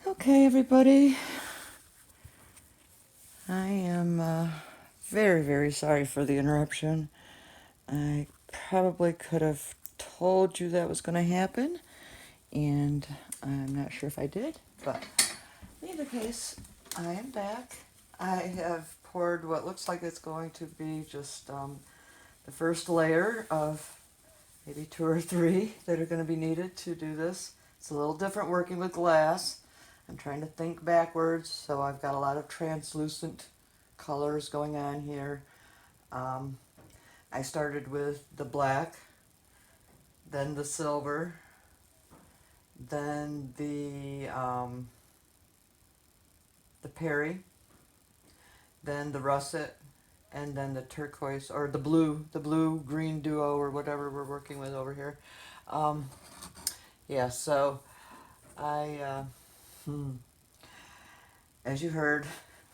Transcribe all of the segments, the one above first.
Okay, everybody. I am very, very sorry for the interruption. I probably could have told you that was going to happen, and I'm not sure if I did, but in either case, I am back. I have poured what looks like it's going to be just the first layer of maybe 2 or 3 that are going to be needed to do this. It's a little different working with glass. I'm trying to think backwards, so I've got a lot of translucent colors going on here. I started with the black, then the silver, then the Perry, then the russet, and then the turquoise or the blue green duo or whatever we're working with over here. Yeah, so I, as you heard,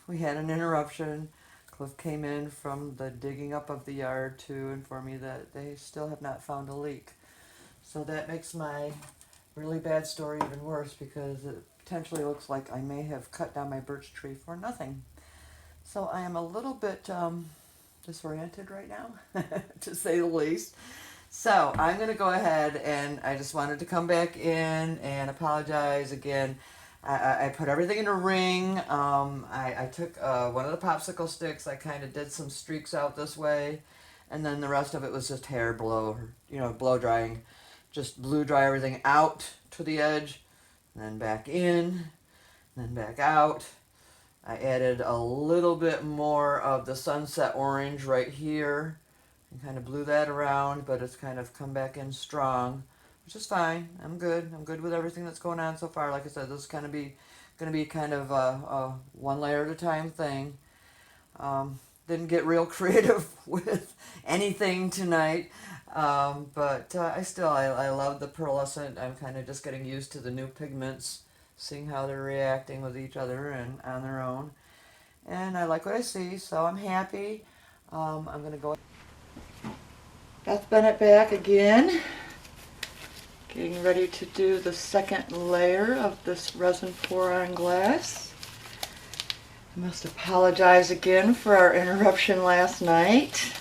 we had an interruption. Cliff came in from the digging up of the yard to inform me that they still have not found a leak. So that makes my really bad story even worse because it potentially looks like I may have cut down my birch tree for nothing. So I am a little bit disoriented right now, to say the least. So I'm going to go ahead and I just wanted to come back in and apologize again. I put everything in a ring. I took one of the popsicle sticks. I kind of did some streaks out this way. And then the rest of it was just hair blow, blow drying. Just blew dry everything out to the edge, and then back in, and then back out. I added a little bit more of the sunset orange right here and kind of blew that around, but it's kind of come back in strong, which is fine. I'm good. I'm good with everything that's going on so far. Like I said, this is going to be kind of a one layer at a time thing. Didn't get real creative with anything tonight, but I love the pearlescent. I'm kind of just getting used to the new pigments, seeing how they're reacting with each other and on their own. And I like what I see, so I'm happy. I'm going to go. Beth Bennett back again, getting ready to do the second layer of this resin pour on glass. I must apologize again for our interruption last night,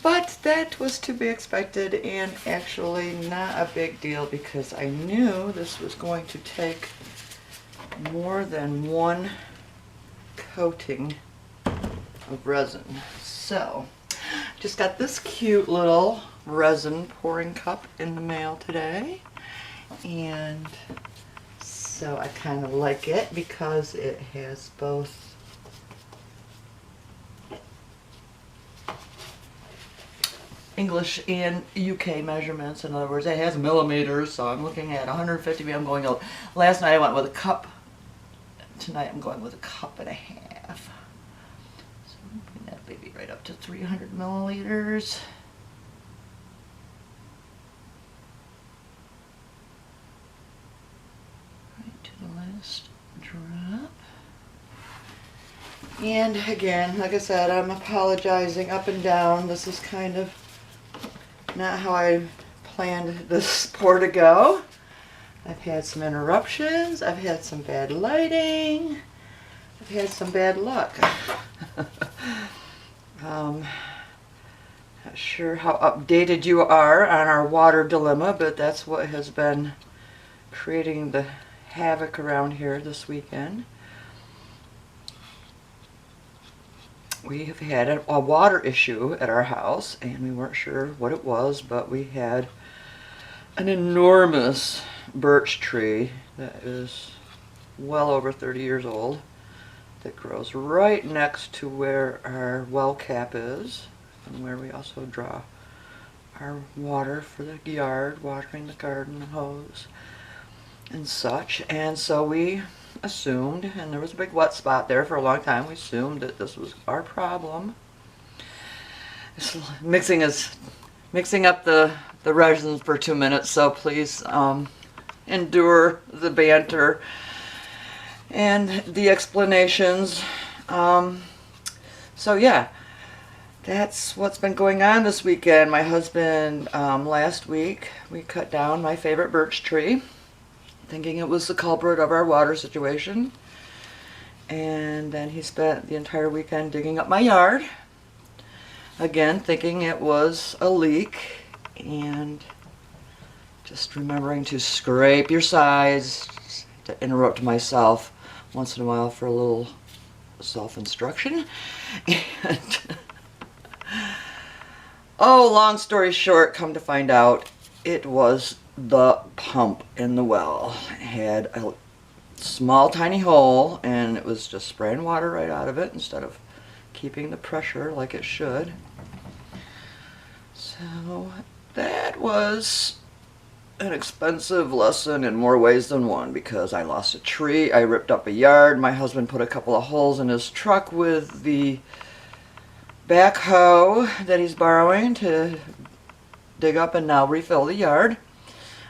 but that was to be expected and actually not a big deal because I knew this was going to take more than one coating of resin. So, just got this cute little resin pouring cup in the mail today, and so I kind of like it because it has both English and UK measurements. In other words, it has millimeters, so I'm looking at 150. I'm going out. Last night I went with a cup. Tonight I'm going with a cup and a half. So I'm putting that baby right up to 300 milliliters. The last drop. And again, like I said, I'm apologizing up and down. This is kind of not how I planned this pour to go. I've had some interruptions. I've had some bad lighting. I've had some bad luck. Not sure how updated you are on our water dilemma, but that's what has been creating the havoc around here this weekend. We have had a water issue at our house, and we weren't sure what it was, but we had an enormous birch tree that is well over 30 years old that grows right next to where our well cap is and where we also draw our water for the yard, watering the garden, the hose and such. And so we assumed, and there was a big wet spot there for a long time, we assumed that this was our problem. Mixing up the resins for 2 minutes, so please endure the banter and the explanations. So yeah, that's what's been going on this weekend. My husband, last week, we cut down my favorite birch tree, thinking it was the culprit of our water situation. And then he spent the entire weekend digging up my yard, again, thinking it was a leak, and just remembering to scrape your sides, to interrupt myself once in a while for a little self-instruction. And oh, long story short, come to find out, it was the pump in the well. It had a small tiny hole, and it was just spraying water right out of it instead of keeping the pressure like it should. So that was an expensive lesson in more ways than one, because I lost a tree, I ripped up a yard, my husband put a couple of holes in his truck with the backhoe that he's borrowing to dig up and now refill the yard.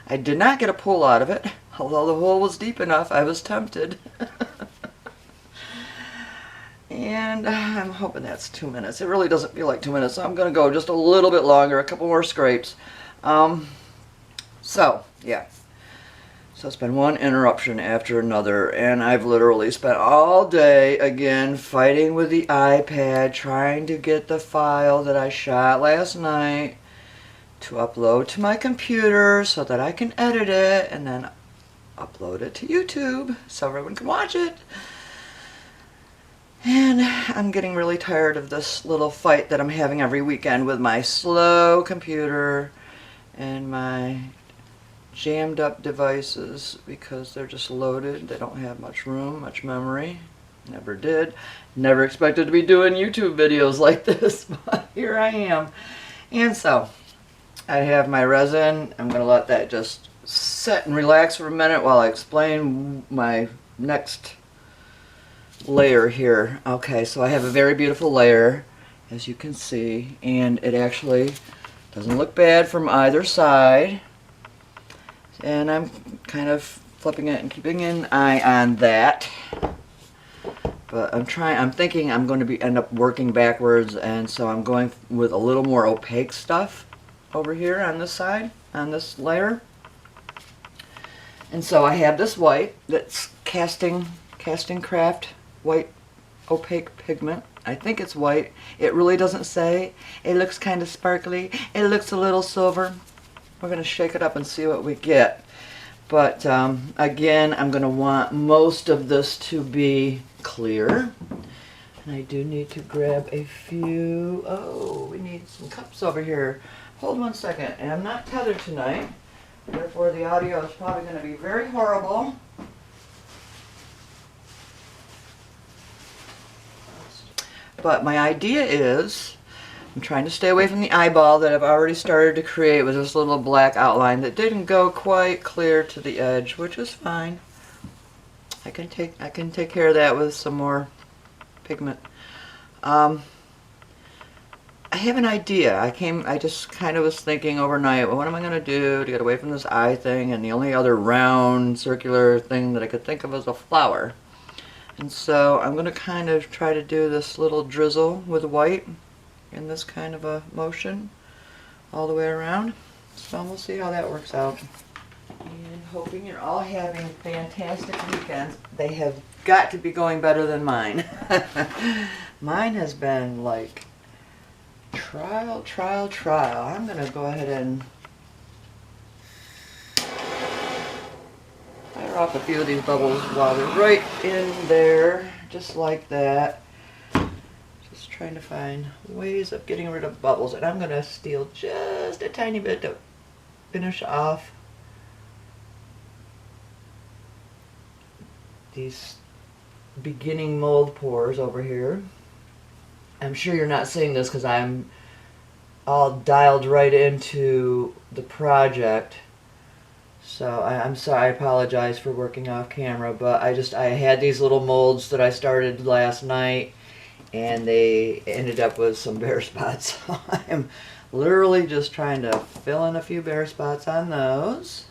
I did not get a pool out of it, although the hole was deep enough, I was tempted. And I'm hoping that's 2 minutes. It really doesn't feel like 2 minutes, so I'm going to go just a little bit longer, a couple more scrapes. So, yeah. So it's been one interruption after another, and I've literally spent all day, again, fighting with the iPad, trying to get the file that I shot last night to upload to my computer so that I can edit it and then upload it to YouTube so everyone can watch it. And I'm getting really tired of this little fight that I'm having every weekend with my slow computer and my jammed up devices, because they're just loaded. They don't have much room, much memory. Never did. Never expected to be doing YouTube videos like this, but here I am. And so I have my resin. I'm going to let that just sit and relax for a minute while I explain my next layer here. Okay, so I have a very beautiful layer, as you can see, and it actually doesn't look bad from either side. And I'm kind of flipping it and keeping an eye on that. But I'm thinking I'm going to end up working backwards, and so I'm going with a little more opaque stuff over here on this side, on this layer. And so I have this white that's casting craft white opaque pigment. I think it's white. It really doesn't say. It looks kind of sparkly. It looks a little silver. We're going to shake it up and see what we get. But again, I'm going to want most of this to be clear. And I do need to grab a few. Oh, we need some cups over here. Hold 1 second. And I'm not tethered tonight. Therefore, the audio is probably going to be very horrible. But my idea is, I'm trying to stay away from the eyeball that I've already started to create with this little black outline that didn't go quite clear to the edge, which is fine. I can take care of that with some more pigment. I have an idea. I just kind of was thinking overnight, well, what am I going to do to get away from this eye thing? And the only other round circular thing that I could think of was a flower. And so I'm going to kind of try to do this little drizzle with white in this kind of a motion all the way around. So we'll see how that works out. And hoping you're all having fantastic weekends. They have got to be going better than mine. Mine has been like trial. I'm going to go ahead and fire off a few of these bubbles while they're right in there, just like that. Just trying to find ways of getting rid of bubbles. And I'm going to steal just a tiny bit to finish off these beginning mold pours over here. I'm sure you're not seeing this because I'm all dialed right into the project. So I'm sorry, I apologize for working off camera, but I had these little molds that I started last night, and they ended up with some bare spots. So I'm literally just trying to fill in a few bare spots on those.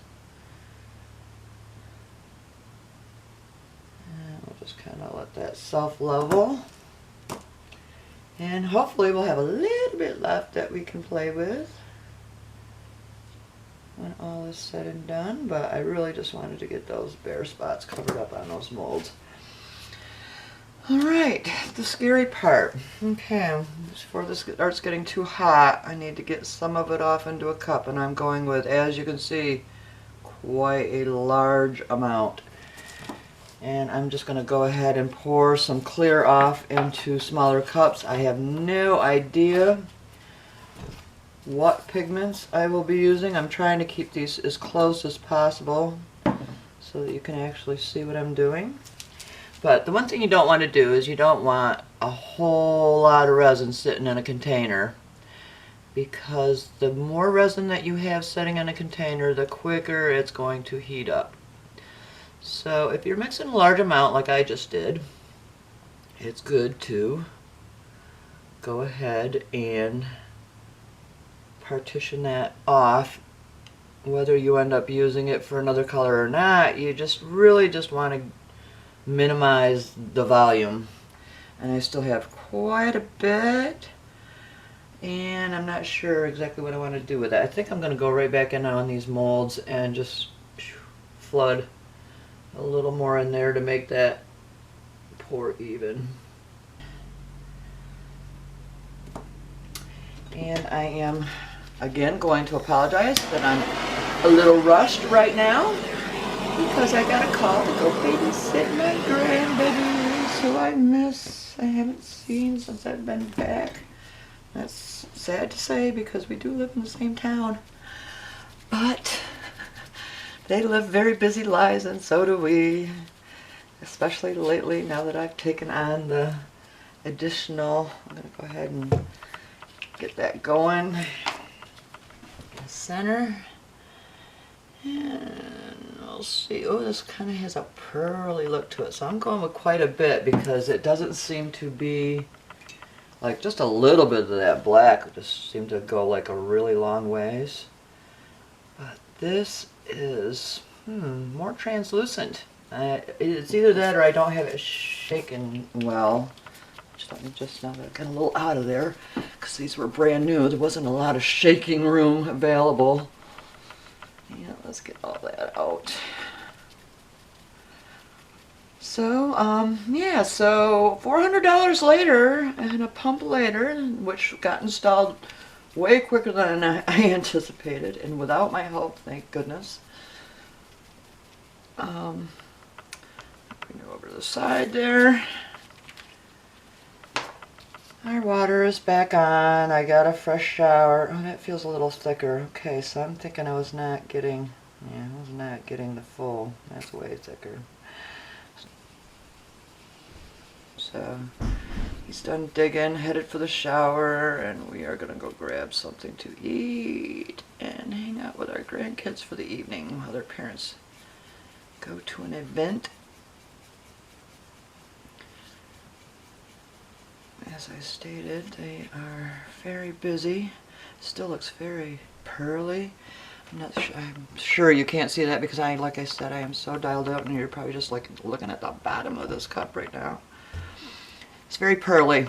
And we'll just kind of let that self-level. And hopefully we'll have a little bit left that we can play with when all is said and done, but I really just wanted to get those bare spots covered up on those molds. All right, the scary part. Okay, before this starts getting too hot, I need to get some of it off into a cup, and I'm going with, as you can see, quite a large amount. And I'm just going to go ahead and pour some clear off into smaller cups. I have no idea what pigments I will be using. I'm trying to keep these as close as possible so that you can actually see what I'm doing. But the one thing you don't want to do is you don't want a whole lot of resin sitting in a container, because the more resin that you have sitting in a container, the quicker it's going to heat up. So if you're mixing a large amount like I just did, it's good to go ahead and partition that off. Whether you end up using it for another color or not, you just really just want to minimize the volume. And I still have quite a bit, and I'm not sure exactly what I want to do with it. I think I'm going to go right back in on these molds and just flood a little more in there to make that pour even. And I am again going to apologize that I'm a little rushed right now, because I got a call to go babysit my grandbabies who I miss. I haven't seen since I've been back. That's sad to say, because we do live in the same town. But they live very busy lives, and so do we. Especially lately, now that I've taken on the additional, I'm going to go ahead and get that going. The center. And we'll see. Oh, this kind of has a pearly look to it. So I'm going with quite a bit, because it doesn't seem to be like just a little bit of that black. Just seemed to go like a really long ways. But this is more translucent. It's either that or I don't have it shaken well. Let me just now that I got a little out of there, because these were brand new. There wasn't a lot of shaking room available. Yeah, let's get all that out. So, yeah, so $400 later and a pump later, which got installed way quicker than I anticipated, and without my help, thank goodness. Bring it over to the side there. Our water is back on. I got a fresh shower. Oh, that feels a little thicker. Okay, so I'm thinking I was not getting the full. That's way thicker. So he's done digging, headed for the shower, and we are going to go grab something to eat and hang out with our grandkids for the evening while their parents go to an event. As I stated, they are very busy. Still looks very pearly. I'm sure you can't see that because like I said, I am so dialed out, and you're probably just like looking at the bottom of this cup right now. It's very pearly.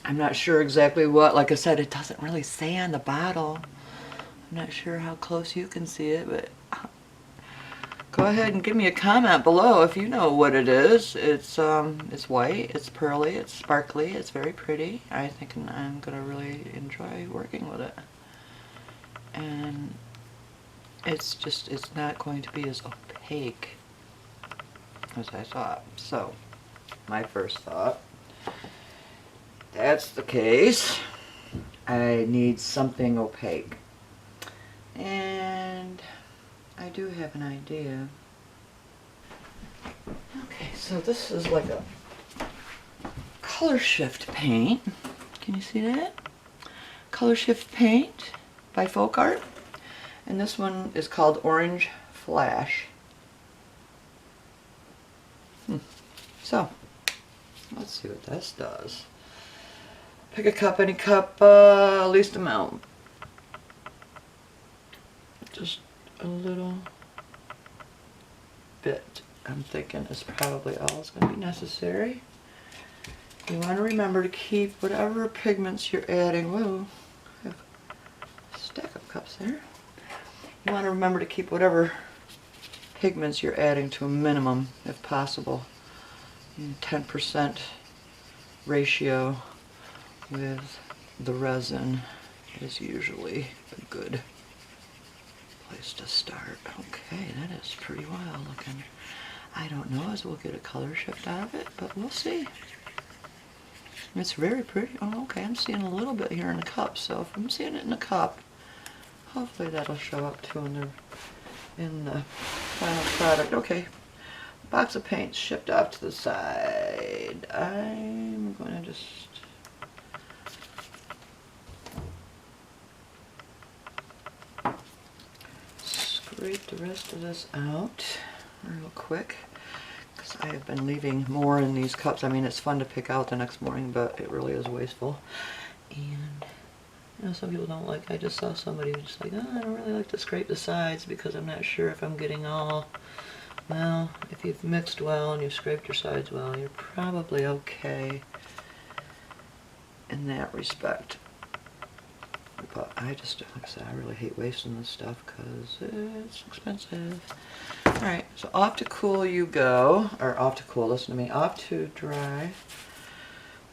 I'm not sure exactly what, like I said, it doesn't really say on the bottle. I'm not sure how close you can see it, but go ahead and give me a comment below if you know what it is. It's white, it's pearly, it's sparkly, it's very pretty. I think I'm gonna really enjoy working with it. And it's not going to be as opaque as I thought. So, my first thought, that's the case, I need something opaque. And I do have an idea. Okay, so this is like a color shift paint. Can you see that? Color shift paint by Folk Art. And this one is called Orange Flash. So, let's see what this does. Pick a cup, any cup, least amount. Just a little bit, I'm thinking, is probably all that's going to be necessary. You want to remember to keep whatever pigments you're adding. Whoa, I have a stack of cups there. You want to remember to keep whatever pigments you're adding to a minimum if possible. 10% ratio with the resin is usually a good place to start. Okay, that is pretty wild looking. I don't know as we'll get a color shift out of it, but we'll see. It's very pretty. Oh, okay, I'm seeing a little bit here in the cup, so if I'm seeing it in the cup, hopefully that'll show up too in the final product. Okay, box of paints shipped off to the side. I'm going to just scrape the rest of this out real quick, because I have been leaving more in these cups. I mean, it's fun to pick out the next morning, but it really is wasteful. And you know, some people don't like, I just saw somebody who was just like, oh, I don't really like to scrape the sides because I'm not sure if I'm getting all. Well, if you've mixed well and you've scraped your sides well, you're probably okay in that respect. But I just, like I said, I really hate wasting this stuff because it's expensive. Alright, so off to cool you go, or off to cool, listen to me, off to dry.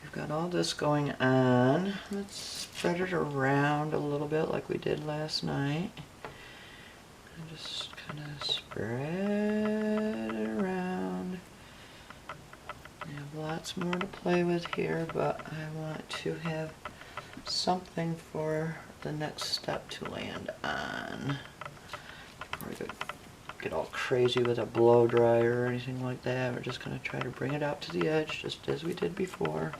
We've got all this going on. Let's spread it around a little bit like we did last night. And just kind of spread it around. I have lots more to play with here, but I want to have something for the next step to land on. Before we get all crazy with a blow dryer or anything like that, we're just going to try to bring it out to the edge just as we did before.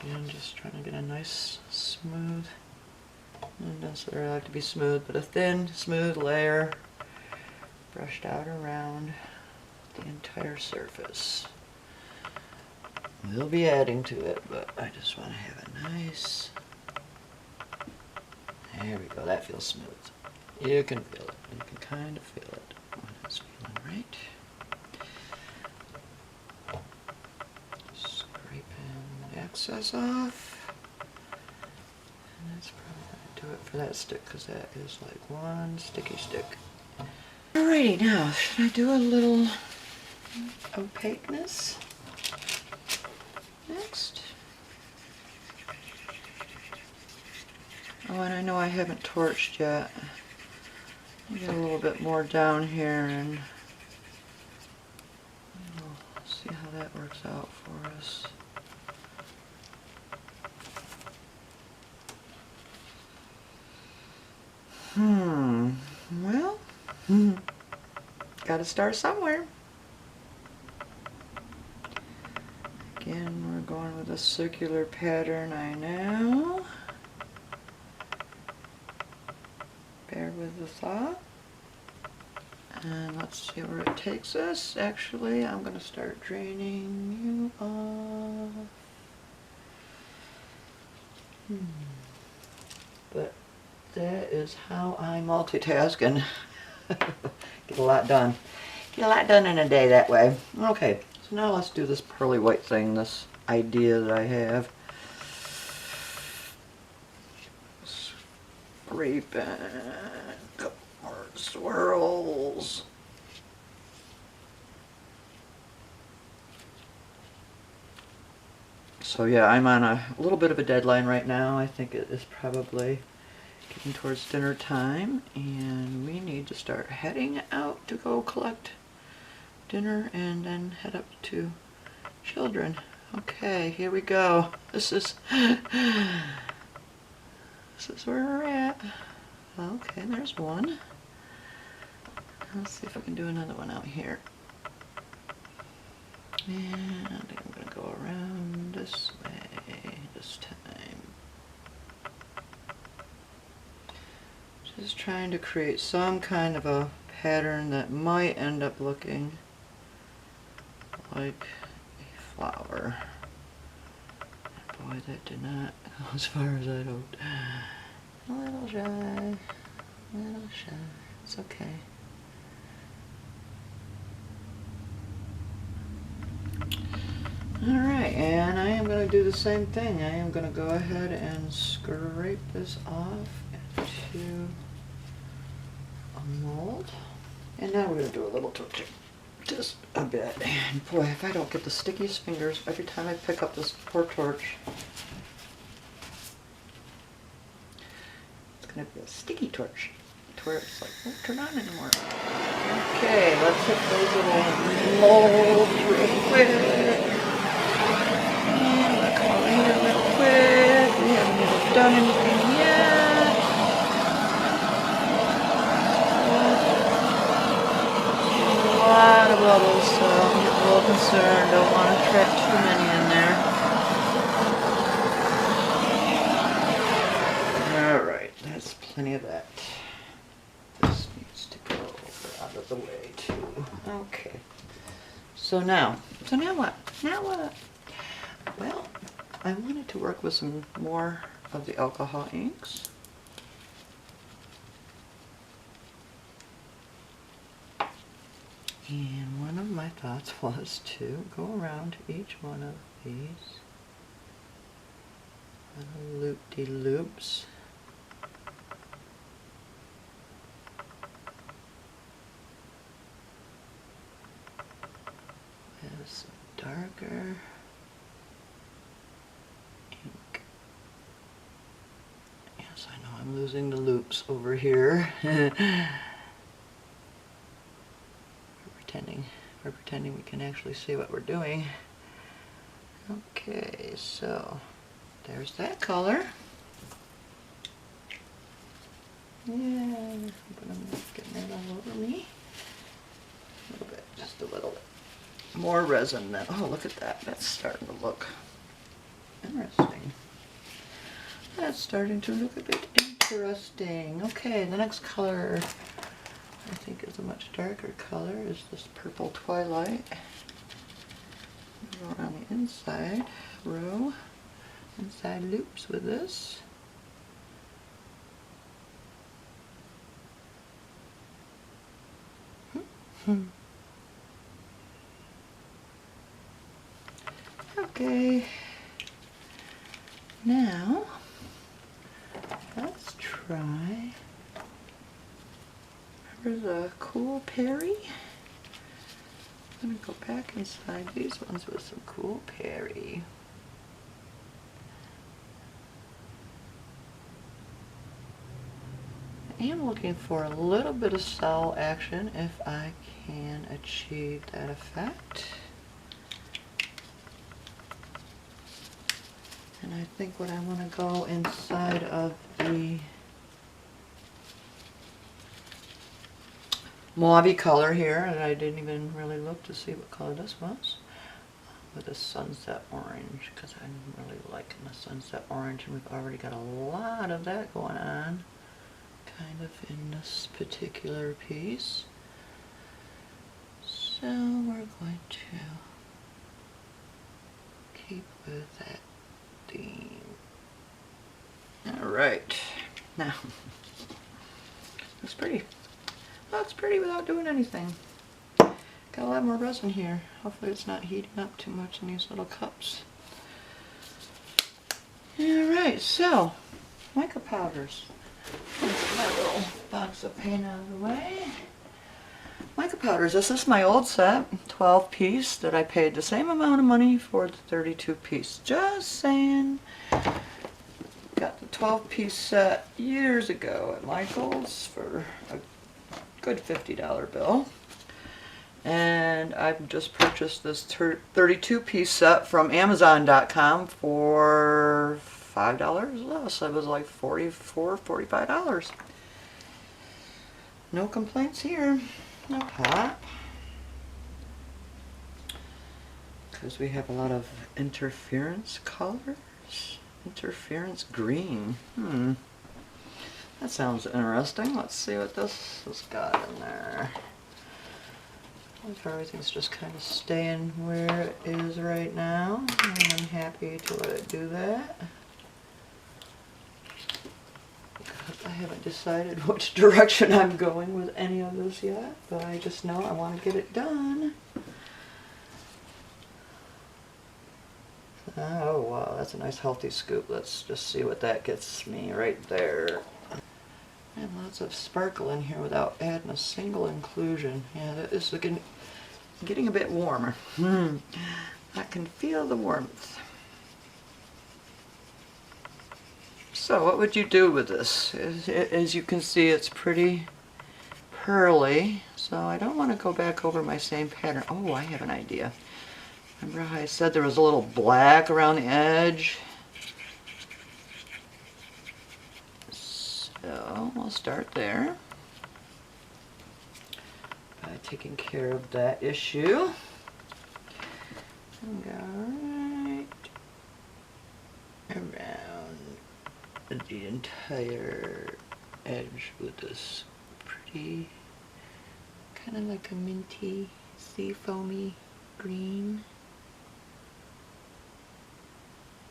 Again, just trying to get a nice smooth, not necessarily like to be smooth, but a thin, smooth layer brushed out around the entire surface. We'll be adding to it, but I just want to have a nice, there we go, that feels smooth. You can feel it, you can kind of feel it when it's feeling right. Scraping the excess off. And that's probably going to do it for that stick, because that is like one sticky stick. Alrighty, now, should I do a little opaqueness next? Oh, and I know I haven't torched yet. I'll get a little bit more down here and we'll see how that works out for us. Well, gotta start somewhere. Again, we're going with a circular pattern, I know. Bear with the thought. And let's see where it takes us. Actually, I'm going to start draining you off. But that is how I multitask and get a lot done. Get a lot done in a day that way. Okay, so now let's do this pearly white thing, this idea that I have. Scrape and a couple more swirls. So yeah, I'm on a little bit of a deadline right now. I think it is probably getting towards dinner time, and we need to start heading out to go collect dinner and then head up to children. Okay, here we go. This is where we're at. Okay, there's one. Let's see if I can do another one out here. And I think I'm going to go around this way this time. Just trying to create some kind of a pattern that might end up looking like a flower. Boy, that did not go as far as I'd hoped. A little shy, a little shy. It's okay. Alright, going to do the same thing. I am going to go ahead and scrape this off into a mold. And now we're going to do a little torching. Just a bit. And boy, if I don't get the stickiest fingers every time I pick up this poor torch, it's going to be a sticky torch to where it's like, won't turn on anymore. Okay, let's hit those little molds real quick. And I'm going to come over here real quick. We haven't even done anything yet. A lot of bubbles, so I'm getting a little concerned. Don't want to trap too many in there. Alright, that's plenty of that. This needs to go out of the way too. Okay. So now what? Now what? Well, I wanted to work with some more of the alcohol inks. And one of my thoughts was to go around each one of these little loop-de-loops. With some darker ink. Yes, I know I'm losing the loops over here. We're pretending we can actually see what we're doing. Okay, so there's that color. Yeah, but I'm not getting that all over me. A little bit, just a little bit. More resin then. Oh, look at that. That's starting to look interesting. That's starting to look a bit interesting. Okay, the next color I think is a much darker color, is this purple twilight. Go around the inside row, inside loops with this. Okay, now let's try. Remember the Cool Perry? I'm going to go back inside these ones with some Cool Perry. I am looking for a little bit of cell action if I can achieve that effect. And I think what I want to go inside of the mauve color here, and I didn't even really look to see what color this was, with a sunset orange, because I'm really liking the sunset orange, and we've already got a lot of that going on kind of in this particular piece. So we're going to keep with that theme. Alright, now looks pretty. Looks pretty without doing anything. Got a lot more resin here. Hopefully it's not heating up too much in these little cups. Alright, so mica powders. Get my little box of paint out of the way. Mica powders. This is my old set, 12 piece, that I paid the same amount of money for the 32 piece. Just saying. Got the 12 piece set years ago at Michael's for a good $50 bill. And I've just purchased this 32 piece set from Amazon.com for $5 less. It was like $44, $45. No complaints here. No pop. Because we have a lot of interference colors. Interference green. That sounds interesting. Let's see what this has got in there. If everything's just kind of staying where it is right now, and I'm happy to let it do that. I haven't decided which direction I'm going with any of this yet, but I just know I want to get it done. Oh wow, that's a nice healthy scoop. Let's just see what that gets me right there. And lots of sparkle in here without adding a single inclusion. Yeah, that is getting a bit warmer. I can feel the warmth. So what would you do with this? As you can see, it's pretty pearly, so I don't want to go back over my same pattern. Oh, I have an idea. Remember how I said there was a little black around the edge? So we'll start there by taking care of that issue. And go right around the entire edge with this pretty, kind of like a minty, sea foamy green.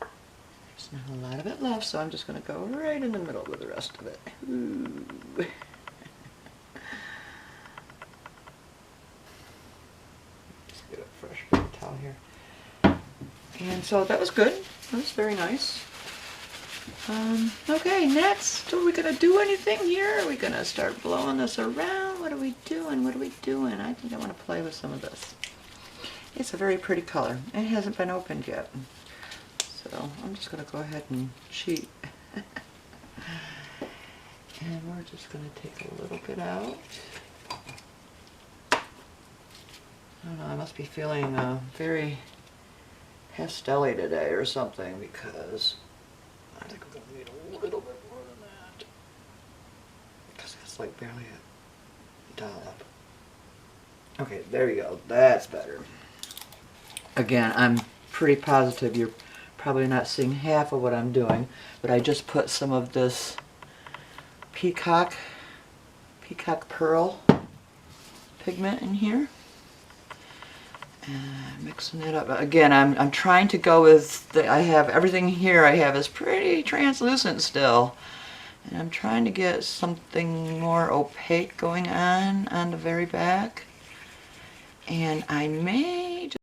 There's not a lot of it left, so I'm just going to go right in the middle with the rest of it. Ooh. Just get a fresh paper towel here. And so that was good. That was very nice. Okay, next, are we going to do anything here? Are we going to start blowing this around? What are we doing? What are we doing? I think I want to play with some of this. It's a very pretty color. It hasn't been opened yet. So I'm just going to go ahead and cheat. And we're just going to take a little bit out. I don't know, I must be feeling very pastel-y today or something, because I think we're going to need a little bit more than that. Because that's like barely a dollop. Okay, there you go. That's better. Again, I'm pretty positive you're probably not seeing half of what I'm doing, but I just put some of this peacock pearl pigment in here. And mixing it up. Again, I'm trying to go with I have everything here I have is pretty translucent still. And I'm trying to get something more opaque going on the very back. And I may just...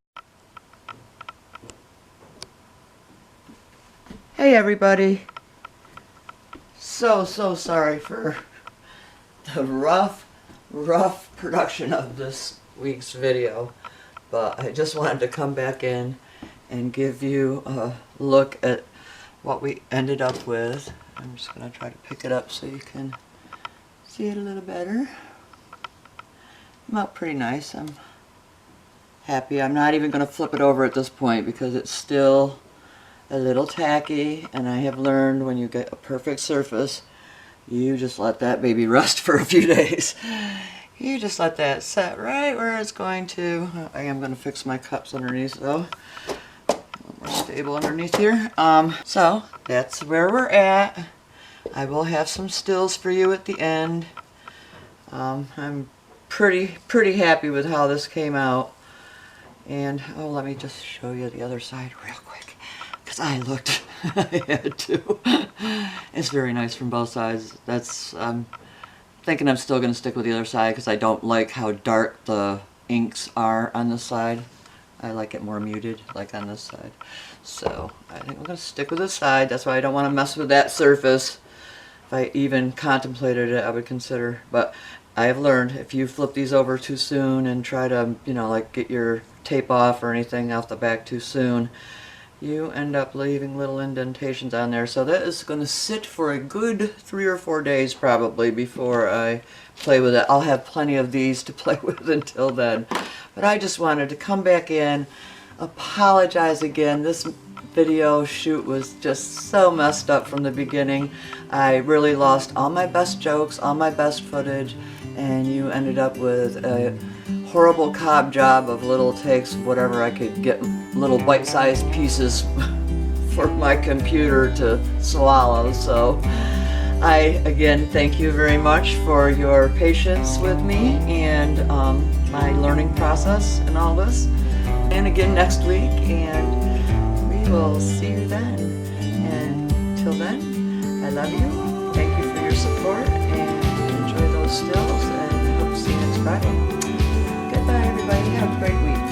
Hey everybody. So sorry for the rough production of this week's video. But I just wanted to come back in and give you a look at what we ended up with. I'm just going to try to pick it up so you can see it a little better. Came out pretty nice. I'm happy. I'm not even going to flip it over at this point because it's still a little tacky, and I have learned when you get a perfect surface, you just let that baby rest for a few days. You just let that set right where it's going to. I am going to fix my cups underneath though. A little more stable underneath here. So that's where we're at. I will have some stills for you at the end. I'm pretty happy with how this came out. And oh, let me just show you the other side real quick, because I looked. I had to. It's very nice from both sides. That's thinking I'm still going to stick with the other side because I don't like how dark the inks are on this side. I like it more muted, like on this side. So I think we're going to stick with this side. That's why I don't want to mess with that surface. If I even contemplated it, I would consider. But I have learned if you flip these over too soon and try to, you know, like get your tape off or anything off the back too soon, you end up leaving little indentations on there. So that is going to sit for a good 3 or 4 days probably before I play with it. I'll have plenty of these to play with until then. But I just wanted to come back in, apologize again. This video shoot was just so messed up from the beginning. I really lost all my best jokes, all my best footage, and you ended up with a horrible cob job of little takes of whatever I could get, little bite-sized pieces for my computer to swallow. So I again thank you very much for your patience with me and my learning process and all this. And again next week, and we will see you then. And until then, I love you. Thank you for your support, and enjoy those stills, and hope to see you next Friday. Goodbye everybody, have a great week.